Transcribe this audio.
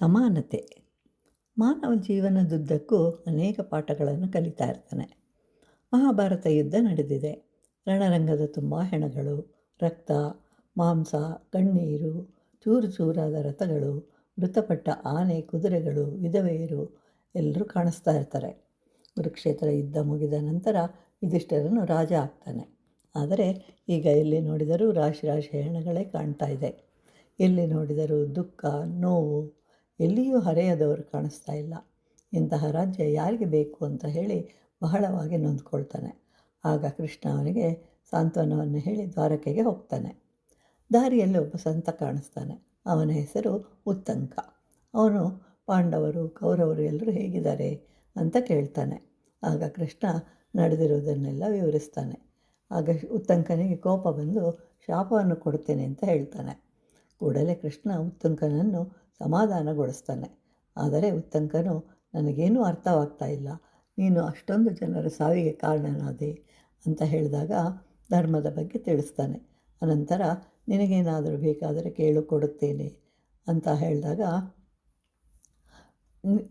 ಸಮಾನತೆ. ಮಾನವ ಜೀವನದುದ್ದಕ್ಕೂ ಅನೇಕ ಪಾಠಗಳನ್ನು ಕಲಿತಾ ಇರ್ತಾನೆ. ಮಹಾಭಾರತ ಯುದ್ಧ ನಡೆದಿದೆ. ರಣರಂಗದ ತುಂಬ ಹೆಣಗಳು, ರಕ್ತ, ಮಾಂಸ, ಕಣ್ಣೀರು, ಚೂರು ಚೂರಾದ ರಥಗಳು, ಮೃತಪಟ್ಟ ಆನೆ, ಕುದುರೆಗಳು, ವಿಧವೆಯರು ಎಲ್ಲರೂ ಕಾಣಿಸ್ತಾ ಇರ್ತಾರೆ. ಕುರುಕ್ಷೇತ್ರ ಯುದ್ಧ ಮುಗಿದ ನಂತರ ಯುಧಿಷ್ಠಿರನು ರಾಜ ಆಗ್ತಾನೆ. ಆದರೆ ಈಗ ಎಲ್ಲಿ ನೋಡಿದರೂ ರಾಶಿ ರಾಶಿ ಹೆಣಗಳೇ ಕಾಣ್ತಾ ಇದೆ. ಎಲ್ಲಿ ನೋಡಿದರೂ ದುಃಖ, ನೋವು, ಎಲ್ಲಿಯೂ ಹರೆಯದವರು ಕಾಣಿಸ್ತಾ ಇಲ್ಲ. ಇಂತಹ ರಾಜ್ಯ ಯಾರಿಗೆ ಬೇಕು ಅಂತ ಹೇಳಿ ಬಹಳವಾಗಿ ನೊಂದ್ಕೊಳ್ತಾನೆ. ಆಗ ಕೃಷ್ಣ ಅವನಿಗೆ ಸಾಂತ್ವನವನ್ನು ಹೇಳಿ ದ್ವಾರಕೆಗೆ ಹೋಗ್ತಾನೆ. ದಾರಿಯಲ್ಲಿ ಒಬ್ಬ ಸಂತ ಕಾಣಿಸ್ತಾನೆ. ಅವನ ಹೆಸರು ಉತ್ತಂಕ. ಅವನು ಪಾಂಡವರು, ಕೌರವರು ಎಲ್ಲರೂ ಹೇಗಿದ್ದಾರೆ ಅಂತ ಕೇಳ್ತಾನೆ. ಆಗ ಕೃಷ್ಣ ನಡೆದಿರುವುದನ್ನೆಲ್ಲ ವಿವರಿಸ್ತಾನೆ. ಆಗ ಉತ್ತಂಕನಿಗೆ ಕೋಪ ಬಂದು ಶಾಪವನ್ನು ಕೊಡ್ತೇನೆ ಅಂತ ಹೇಳ್ತಾನೆ. ಕೂಡಲೇ ಕೃಷ್ಣ ಉತ್ತಂಕನನ್ನು ಸಮಾಧಾನಗೊಳಿಸ್ತಾನೆ. ಆದರೆ ಉತ್ತಂಕನು, ನನಗೇನೂ ಅರ್ಥವಾಗ್ತಾ ಇಲ್ಲ, ನೀನು ಅಷ್ಟೊಂದು ಜನರ ಸಾವಿಗೆ ಕಾರಣನಾದೆ ಅಂತ ಹೇಳಿದಾಗ ಧರ್ಮದ ಬಗ್ಗೆ ತಿಳಿಸ್ತಾನೆ. ಅನಂತರ ನಿನಗೇನಾದರೂ ಬೇಕಾದರೆ ಕೇಳು, ಕೊಡುತ್ತೇನೆ ಅಂತ ಹೇಳಿದಾಗ